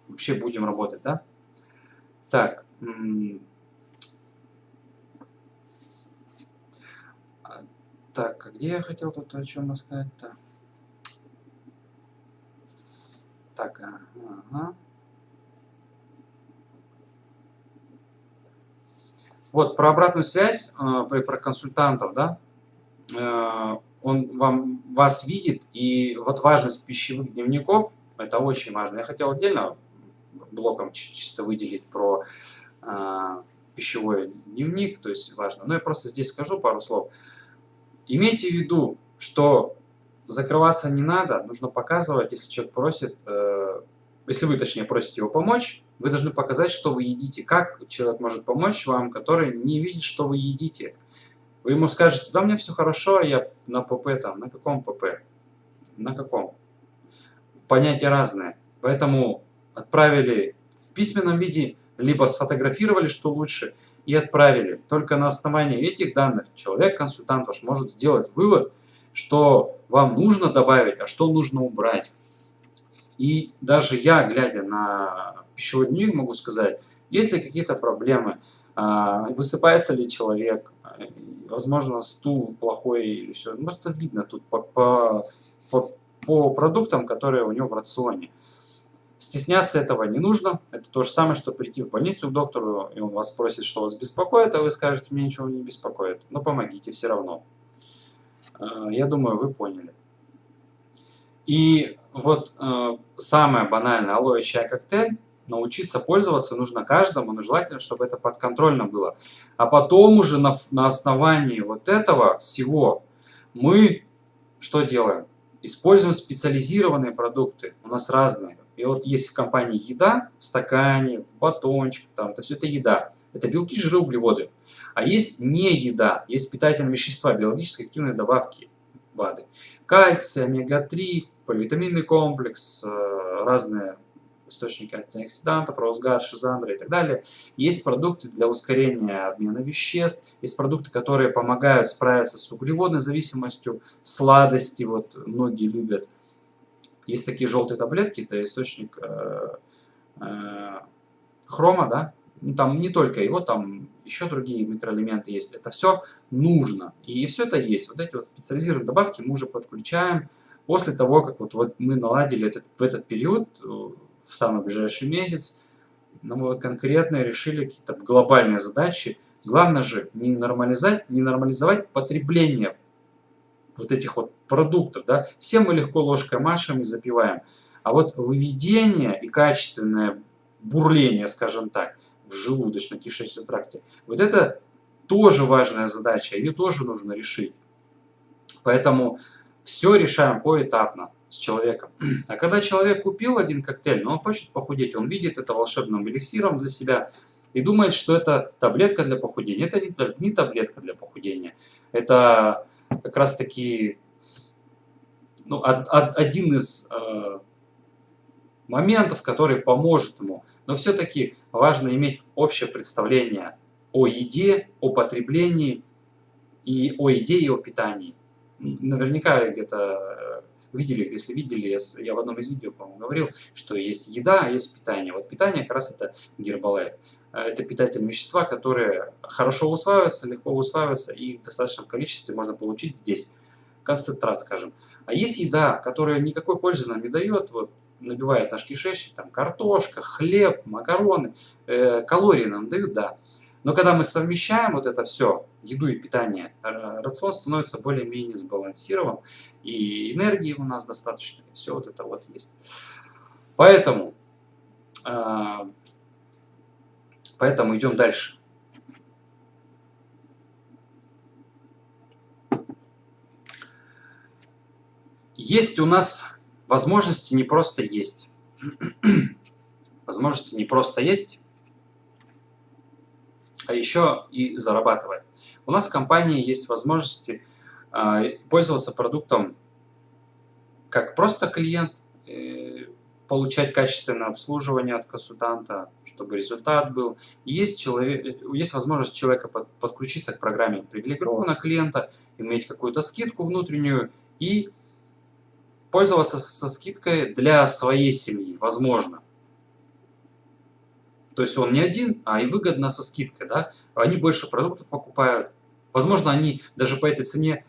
вообще будем работать, да? Так, так, где я хотел тут о чем рассказать-то? Так, ага. Вот, про обратную связь, про консультантов, да? Он вас видит, и вот важность пищевых дневников, это очень важно. Я хотел отдельно блоком чисто выделить про пищевой дневник, то есть важно. Но я просто здесь скажу пару слов. Имейте в виду, что закрываться не надо, нужно показывать, если человек просит, если вы, точнее, просите его помочь, вы должны показать, что вы едите. Как человек может помочь вам, который не видит, что вы едите? Вы ему скажете, да, у меня все хорошо, я на ПП там, на каком ПП? На каком? Понятия разные. Поэтому отправили в письменном виде, либо сфотографировали, что лучше, и отправили. Только на основании этих данных человек-консультант ваш может сделать вывод, что вам нужно добавить, а что нужно убрать. И даже я, глядя на пищевой дневник, могу сказать, есть ли какие-то проблемы, высыпается ли человек, возможно, стул плохой или все. Ну, это видно тут по продуктам, которые у него в рационе. Стесняться этого не нужно. Это то же самое, что прийти в больницу к доктору, и он вас спросит, что вас беспокоит, а вы скажете, меня ничего не беспокоит. Но помогите все равно. Я думаю, вы поняли. И вот самое банальное, алоэ чай коктейль, научиться пользоваться нужно каждому, но желательно, чтобы это подконтрольно было. А потом уже на основании вот этого всего мы что делаем? Используем специализированные продукты, у нас разные. И вот есть в компании еда в стакане, в батончик, там, это все это еда. Это белки, жиры, углеводы. А есть не еда, есть питательные вещества, биологические активные добавки, БАДы. Кальций, омега-3, поливитаминный комплекс, разные источники антиоксидантов, Росгар, Шизандра и так далее. Есть продукты для ускорения обмена веществ, есть продукты, которые помогают справиться с углеводной зависимостью, сладости, вот многие любят. Есть такие желтые таблетки, это источник хрома, да, ну, там не только его, там еще другие микроэлементы есть. Это все нужно, и все это есть. Вот эти вот специализированные добавки мы уже подключаем после того, как вот мы наладили в этот период, в самый ближайший месяц, но мы вот конкретно решили какие-то глобальные задачи. Главное же не нормализовать потребление вот этих вот продуктов. Да? Все мы легко ложкой машем и запиваем. А вот выведение и качественное бурление, скажем так, в желудочно-кишечном тракте, вот это тоже важная задача, ее тоже нужно решить. Поэтому все решаем поэтапно с человеком. А когда человек купил один коктейль, но он хочет похудеть, он видит это волшебным эликсиром для себя и думает, что это таблетка для похудения. Это не таблетка для похудения. Это как раз таки один из моментов, который поможет ему. Но все-таки важно иметь общее представление о еде, о потреблении, и о еде, и о питании. Наверняка где-то видели, если видели, я в одном из видео, по-моему, говорил, что есть еда, а есть питание. Вот питание как раз это Гербалайф. Это питательные вещества, которые хорошо усваиваются, легко усваиваются, и в достаточном количестве можно получить здесь. Концентрат, скажем. А есть еда, которая никакой пользы нам не дает, вот, набивает наш кишечник, там картошка, хлеб, макароны, калории нам дают, да. Но когда мы совмещаем вот это все, еду и питание, рацион становится более-менее сбалансирован, и энергии у нас достаточно, и все вот это вот есть. Поэтому идем дальше. Есть у нас возможности не просто есть. Возможности не просто есть, а еще и зарабатывать. У нас в компании есть возможности пользоваться продуктом как просто клиент, получать качественное обслуживание от консультанта, чтобы результат был. И есть возможность человека подключиться к программе привилегированного клиента, иметь какую-то скидку внутреннюю и пользоваться со скидкой для своей семьи, возможно. То есть он не один, а и выгодно со скидкой, да? Они больше продуктов покупают. Возможно, они даже по этой цене,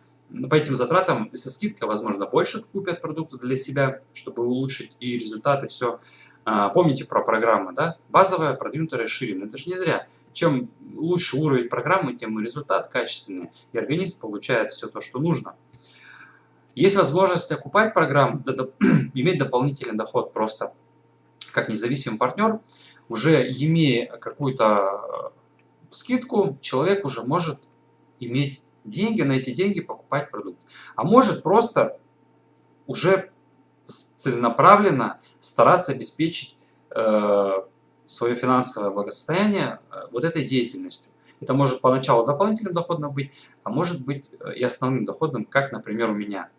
по этим затратам и со скидкой, возможно, больше купят продукты для себя, чтобы улучшить и результаты, все. Помните про программы, да? Базовая, продвинутая, расширенная. Это же не зря. Чем лучше уровень программы, тем результат качественный, и организм получает все то, что нужно. Есть возможность окупать программу, иметь дополнительный доход просто как независимый партнер. Уже имея какую-то скидку, человек уже может иметь деньги, на эти деньги покупать продукт. А может просто уже целенаправленно стараться обеспечить свое финансовое благосостояние вот этой деятельностью. Это может поначалу дополнительным доходом быть, а может быть и основным доходом, как, например, у меня.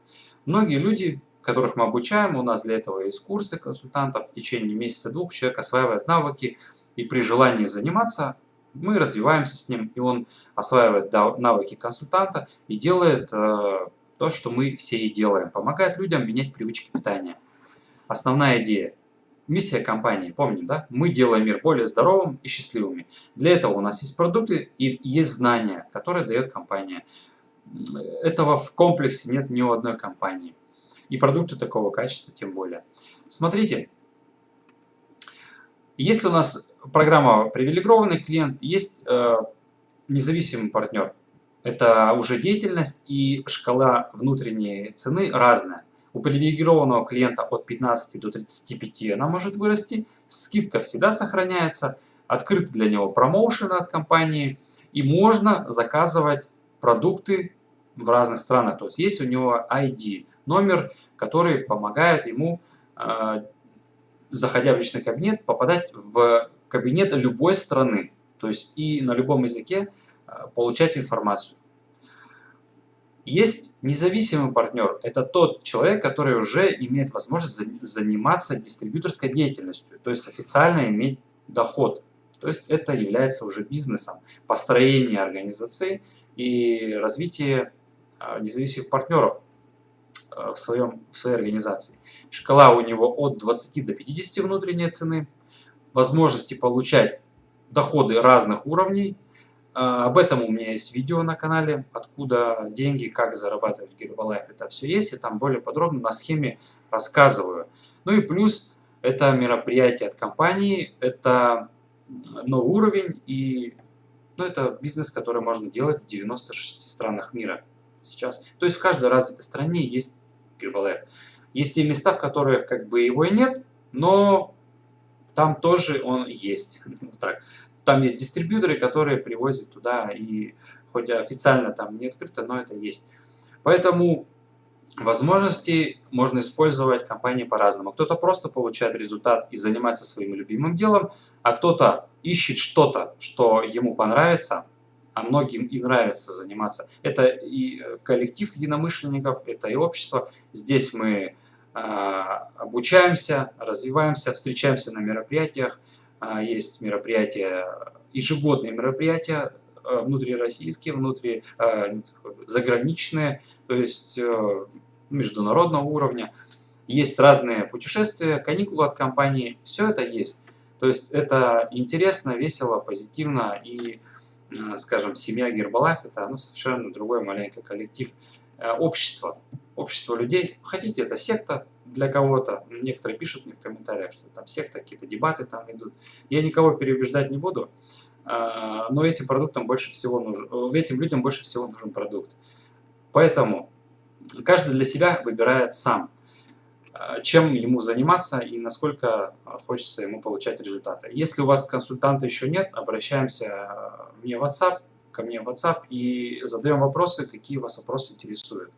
Многие люди, которых мы обучаем, у нас для этого есть курсы консультантов, в течение месяца-двух человек осваивает навыки, и при желании заниматься мы развиваемся с ним, и он осваивает навыки консультанта и делает то, что мы все и делаем. Помогает людям менять привычки питания. Основная идея. Миссия компании, помним, да? Мы делаем мир более здоровым и счастливым. Для этого у нас есть продукты и есть знания, которые дает компания. Этого в комплексе нет ни у одной компании. И продукты такого качества тем более. Смотрите, если у нас программа привилегированный клиент, есть независимый партнер. Это уже деятельность и шкала внутренней цены разная. У привилегированного клиента от 15 до 35 она может вырасти, скидка всегда сохраняется, открыты для него промоушены от компании, и можно заказывать продукты в разных странах. То есть есть у него ID, номер, который помогает ему, заходя в личный кабинет, попадать в кабинет любой страны. То есть и на любом языке получать информацию. Есть независимый партнер. Это тот человек, который уже имеет возможность заниматься дистрибьюторской деятельностью, то есть официально иметь доход. То есть это является уже бизнесом, построение организации и развитие независимых партнеров в своей организации. Шкала у него от 20 до 50 внутренней цены, возможности получать доходы разных уровней. Об этом у меня есть видео на канале, откуда деньги, как зарабатывать в Herbalife, это все есть, и там более подробно на схеме рассказываю. Ну и плюс это мероприятие от компании, это новый уровень, и это бизнес, который можно делать в 96 странах мира сейчас. То есть в каждой развитой стране есть Herbalife. Есть и места, в которых как бы его и нет, но там тоже он есть. Так. Там есть дистрибьюторы, которые привозят туда, и хоть официально там не открыто, но это есть. Поэтому возможности можно использовать компании по-разному. Кто-то просто получает результат и занимается своим любимым делом, а кто-то ищет что-то, что ему понравится, а многим и нравится заниматься. Это и коллектив единомышленников, это и общество. Здесь мы обучаемся, развиваемся, встречаемся на мероприятиях. Есть мероприятия, ежегодные мероприятия, внутрироссийские, заграничные, то есть международного уровня. Есть разные путешествия, каникулы от компании, все это есть. То есть это интересно, весело, позитивно, и, скажем, семья Herbalife это совершенно другой маленький коллектив, общество людей. Хотите, это секта для кого-то. Некоторые пишут мне в комментариях, что там секта, какие-то дебаты там идут. Я никого переубеждать не буду, но этим людям больше всего нужен продукт. Поэтому каждый для себя выбирает сам, чем ему заниматься и насколько хочется ему получать результаты. Если у вас консультанта еще нет, обращаемся ко мне в WhatsApp и задаем вопросы, какие вас вопросы интересуют.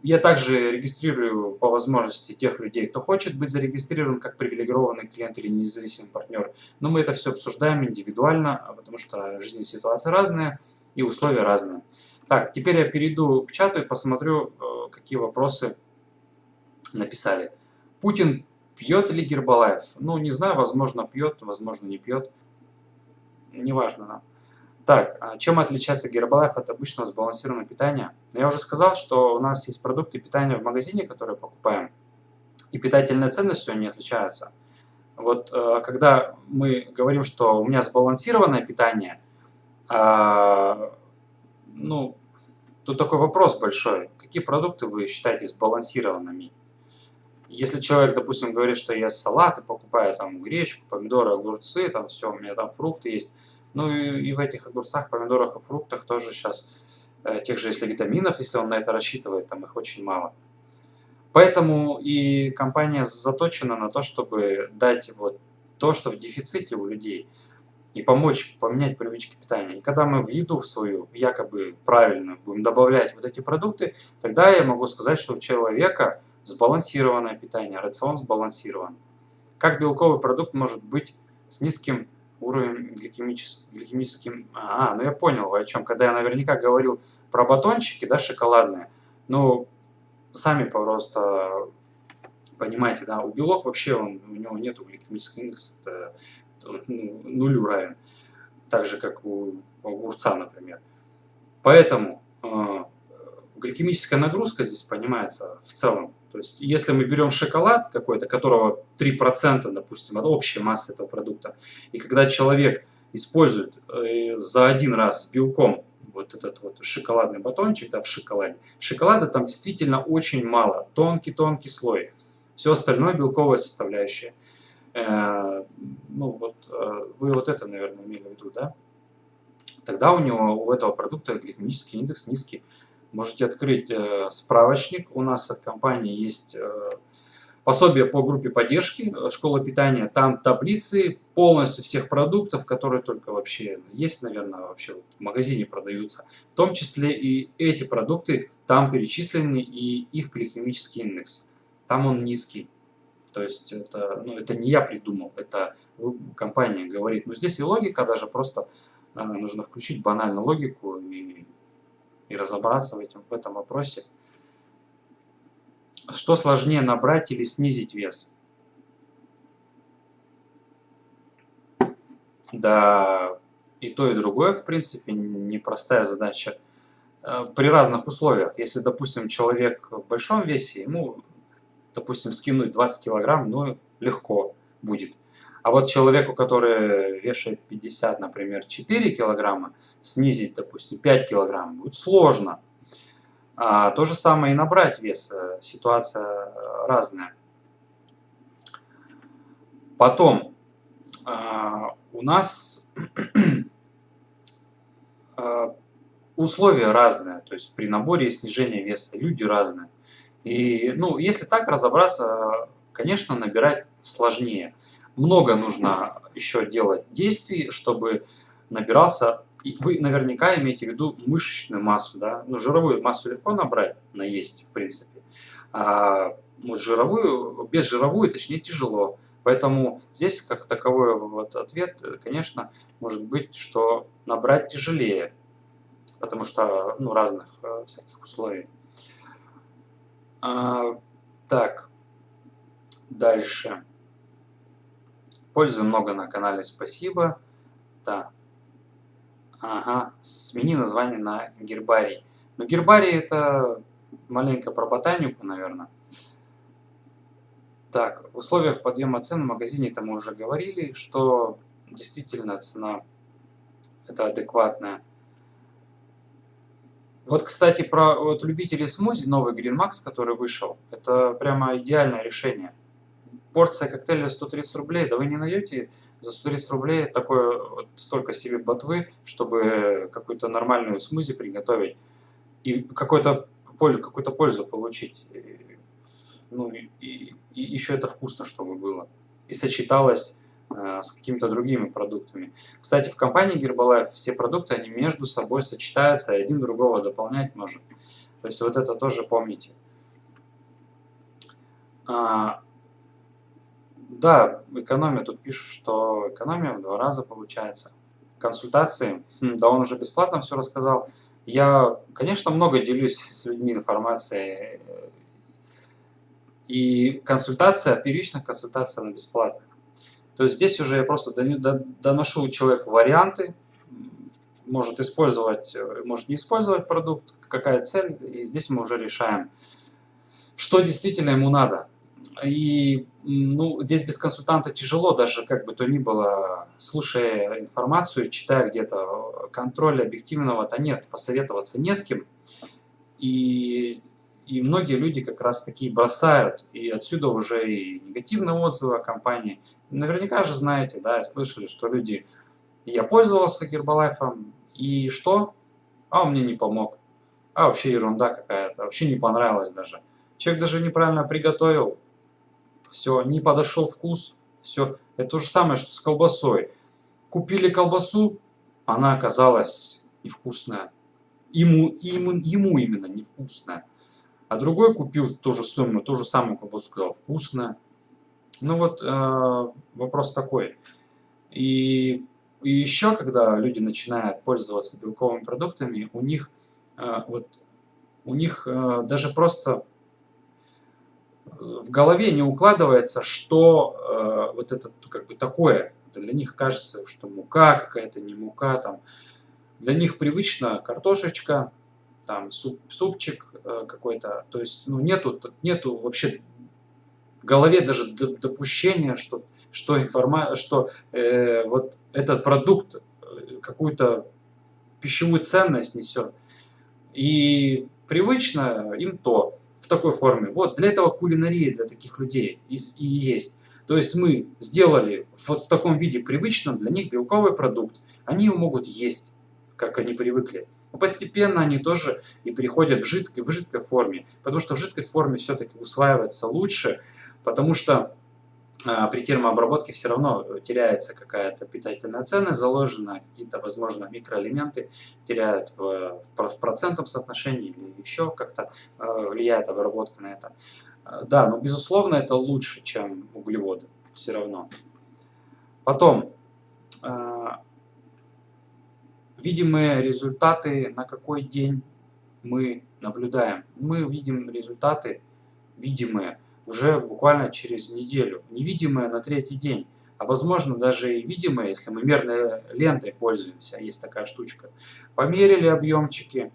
Я также регистрирую по возможности тех людей, кто хочет быть зарегистрирован как привилегированный клиент или независимый партнер. Но мы это все обсуждаем индивидуально, потому что жизненные ситуации разные и условия разные. Так, теперь я перейду к чату и посмотрю, какие вопросы написали. Путин пьет ли Herbalife? Не знаю, возможно пьет, возможно не пьет. Неважно нам. Так, чем отличается Herbalife от обычного сбалансированного питания? Я уже сказал, что у нас есть продукты питания в магазине, которые покупаем, и питательной ценностью они отличаются. Вот когда мы говорим, что у меня сбалансированное питание, тут такой вопрос большой. Какие продукты вы считаете сбалансированными? Если человек, допустим, говорит, что ест салаты, покупает там гречку, помидоры, огурцы, там все, у меня там фрукты есть. И в этих огурцах, помидорах и фруктах тоже сейчас тех же, если витаминов, если он на это рассчитывает, там их очень мало. Поэтому и компания заточена на то, чтобы дать вот то, что в дефиците у людей, и помочь поменять привычки питания. И когда мы в еду в свою якобы правильно будем добавлять вот эти продукты, тогда я могу сказать, что у человека сбалансированное питание, рацион сбалансирован. Как белковый продукт может быть с низким уровень гликемическим... ну я понял вы о чем. Когда я наверняка говорил про батончики, да, шоколадные. Ну, сами просто понимаете, да, у белок вообще у него нету гликемического индекса, это, нулю равен. Так же, как у огурца, например. Поэтому гликемическая нагрузка здесь понимается в целом. То есть, если мы берем шоколад какой-то, которого 3%, допустим, от общей массы этого продукта, и когда человек использует за один раз с белком вот этот вот шоколадный батончик, да, в шоколаде, шоколада там действительно очень мало, тонкий-тонкий слой. Все остальное белковая составляющая. Ну вот, вы вот это, наверное, имели в виду, да? Тогда у этого продукта гликемический индекс низкий. Можете открыть справочник. У нас от компании есть пособие по группе поддержки «Школа питания». Там таблицы полностью всех продуктов, которые только вообще есть, наверное, вообще в магазине продаются. В том числе и эти продукты там перечислены, и их гликемический индекс. Там он низкий. То есть это не я придумал, это компания говорит. Но здесь и логика даже просто... Нужно включить банальную логику и разобраться в этом вопросе. Что сложнее, набрать или снизить вес? Да, и то, и другое, в принципе, непростая задача. При разных условиях. Если, допустим, человек в большом весе, ему, допустим, скинуть 20 килограмм, ну, легко будет. А вот человеку, который вешает 50, например, 4 килограмма, снизить, допустим, 5 килограмм будет сложно. То же самое и набрать вес. Ситуация разная. Потом, у нас условия разные. То есть при наборе и снижении веса люди разные. И, ну, если так разобраться, конечно, набирать сложнее. Много нужно еще делать действий, чтобы набирался. И вы наверняка имеете в виду мышечную массу, да? Ну, жировую массу легко набрать, наесть, в принципе. Вот жировую, без жировую, точнее, тяжело. Поэтому здесь, как таковой вот ответ, конечно, может быть, что набрать тяжелее, потому что, ну, разных всяких условий. Так, дальше. Пользы много на канале, спасибо. Да. Ага, смени название на гербарий. Но гербарий это маленько про ботанику, наверное. Так, в условиях подъема цен в магазине это мы уже говорили, что действительно цена это адекватная. Вот, кстати, про вот любителей смузи, новый Green Max, который вышел, это прямо идеальное решение. Порция коктейля 130 рублей, да вы не найдете за 130 рублей вот столько себе ботвы, чтобы какую-то нормальную смузи приготовить и какую-то пользу получить. Ну и еще это вкусно, чтобы было. И сочеталось с какими-то другими продуктами. Кстати, в компании Herbalife все продукты, они между собой сочетаются, и один другого дополнять может. То есть вот это тоже помните. Да, экономия, тут пишут, что экономия в 2 раза получается. Консультации, да он уже бесплатно все рассказал. Я, конечно, много делюсь с людьми информацией. И консультация, первичная консультация, она бесплатная. То есть здесь уже я просто доношу человеку варианты, может использовать, может не использовать продукт, какая цель, и здесь мы уже решаем, что действительно ему надо. И ну, здесь без консультанта тяжело, даже как бы то ни было, слушая информацию, читая где-то, контроля объективного-то нет, посоветоваться не с кем. И многие люди как раз таки бросают, и отсюда уже и негативные отзывы о компании. Наверняка же знаете, да, и слышали, что люди, я пользовался Herbalife, и что? А он мне не помог. А вообще ерунда какая-то, вообще не понравилось даже. Человек даже неправильно приготовил, все, не подошел вкус, все. Это то же самое, что с колбасой. Купили колбасу, она оказалась невкусная. Ему именно невкусная. А другой купил ту же самую колбасу, сказал, вкусная. Ну вот вопрос такой. И И еще, когда люди начинают пользоваться белковыми продуктами, у них даже просто в голове не укладывается, что вот это как бы такое. Для них кажется, что мука какая-то, не мука. Там. Для них привычна картошечка, там супчик какой-то. То есть ну, нету вообще в голове даже допущения, что вот этот продукт какую-то пищевую ценность несет. И привычно им то в такой форме. Вот для этого кулинария для таких людей и есть. То есть мы сделали вот в таком виде привычном для них белковый продукт. Они его могут есть, как они привыкли. Но постепенно они тоже и приходят в жидкой форме. Потому что в жидкой форме все-таки усваивается лучше. Потому что при термообработке все равно теряется какая-то питательная ценность заложенная, какие-то, возможно, микроэлементы теряют в процентном соотношении или еще как-то влияет обработка на это. Да, но безусловно это лучше, чем углеводы, все равно. Потом, видимые результаты, на какой день мы наблюдаем. Мы видим результаты видимые уже буквально через неделю, невидимые на третий день, а возможно даже и видимые, если мы мерной лентой пользуемся, есть такая штучка. Померили объемчики,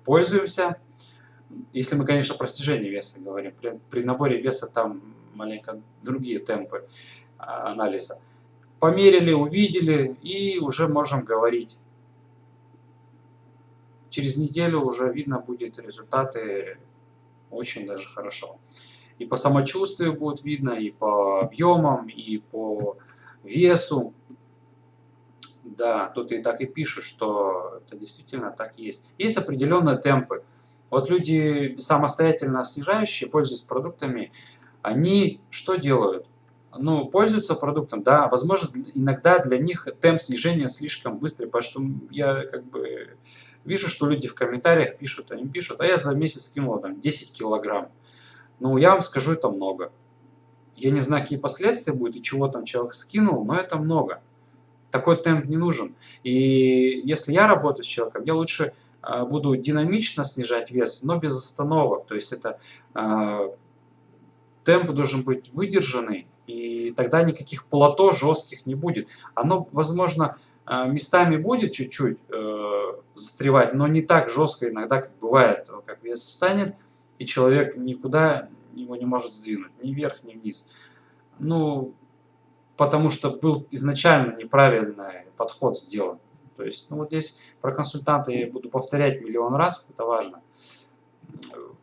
пользуемся, если мы, конечно, про снижение веса говорим, при наборе веса там маленько другие темпы анализа. Померили, увидели и уже можем говорить. Через неделю уже видно будет результаты очень даже хорошо. И по самочувствию будет видно, и по объемам, и по весу. Да, тут и так и пишут, что это действительно так и есть. Есть определенные темпы. Вот люди самостоятельно снижающие, пользуясь продуктами, они что делают? Ну, пользуются продуктом, да, возможно, иногда для них темп снижения слишком быстрый, потому что я как бы вижу, что люди в комментариях пишут, они пишут, а я за месяц скинул там 10 килограмм. Ну, я вам скажу, это много. Я не знаю, какие последствия будут и чего там человек скинул, но это много. Такой темп не нужен. И если я работаю с человеком, я лучше буду динамично снижать вес, но без остановок. То есть это темп должен быть выдержанный, и тогда никаких плато жестких не будет. Оно, возможно, местами будет чуть-чуть застревать, но не так жестко иногда, как бывает, как вес встанет, и человек никуда его не может сдвинуть, ни вверх, ни вниз. Ну, потому что был изначально неправильный подход сделан. То есть, ну вот здесь про консультанта я буду повторять миллион раз, это важно.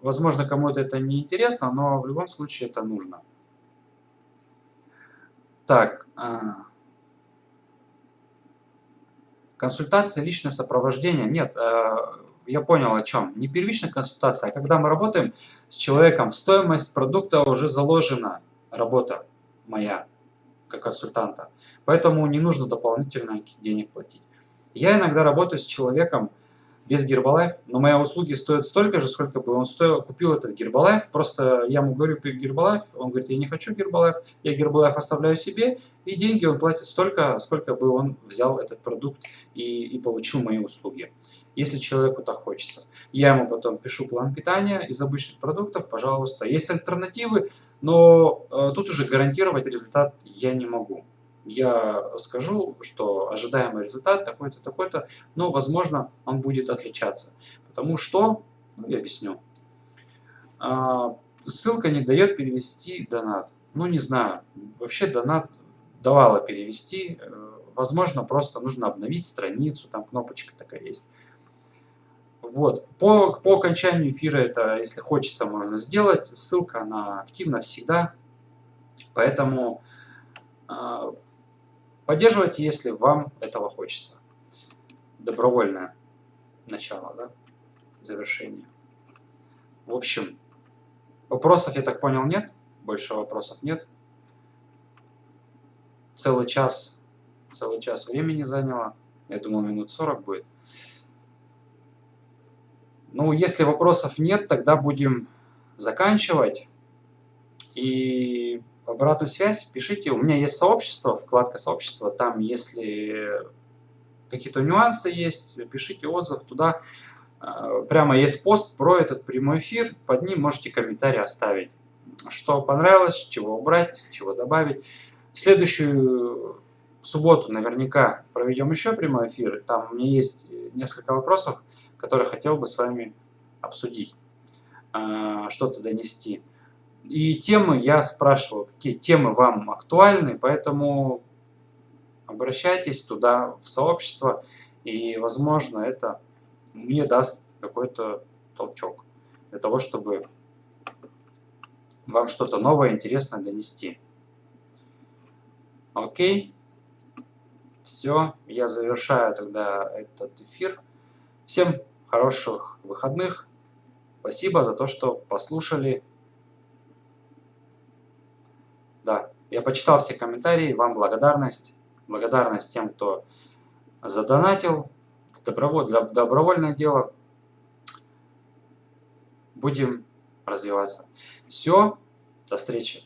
Возможно, кому-то это не интересно, но в любом случае это нужно. Так, консультация, личное сопровождение. Нет, я понял о чем. Не первичная консультация, а когда мы работаем с человеком, в стоимость продукта уже заложена работа моя, как консультанта. Поэтому не нужно дополнительно денег платить. Я иногда работаю с человеком без Гербалайф, но мои услуги стоят столько же, сколько бы он купил этот Гербалайф. Просто я ему говорю Гербалайф, он говорит, я не хочу Гербалайф, я Гербалайф оставляю себе, и деньги он платит столько, сколько бы он взял этот продукт и получил мои услуги. Если человеку так хочется. Я ему потом пишу план питания из обычных продуктов, пожалуйста. Есть альтернативы, но тут уже гарантировать результат я не могу. Я скажу, что ожидаемый результат такой-то, такой-то, но, возможно, он будет отличаться. Потому что, ну, я объясню, ссылка не дает перевести донат. Ну, не знаю, вообще донат давала перевести, возможно, просто нужно обновить страницу, там кнопочка такая есть. Вот. По окончанию эфира это, если хочется, можно сделать. Ссылка, она активна всегда, поэтому поддерживайте, если вам этого хочется. Добровольное начало, да? Завершение. В общем, вопросов, я так понял, нет? Больше вопросов нет. Целый час времени заняло. Я думал, минут 40 будет. Ну, если вопросов нет, тогда будем заканчивать. И обратную связь пишите. У меня есть сообщество, вкладка сообщества. Там, если какие-то нюансы есть, пишите отзыв туда. Прямо есть пост про этот прямой эфир, под ним можете комментарий оставить. Что понравилось, чего убрать, чего добавить. В следующую субботу наверняка проведем еще прямой эфир. Там у меня есть несколько вопросов, которые хотел бы с вами обсудить, что-то донести. И темы я спрашивал, какие темы вам актуальны, поэтому обращайтесь туда, в сообщество, и, возможно, это мне даст какой-то толчок для того, чтобы вам что-то новое, интересное донести. Окей. Все, я завершаю тогда этот эфир. Всем хороших выходных. Спасибо за то, что послушали. Да, я почитал все комментарии, вам благодарность. Благодарность тем, кто задонатил. Добровольное дело. Будем развиваться. Все, до встречи.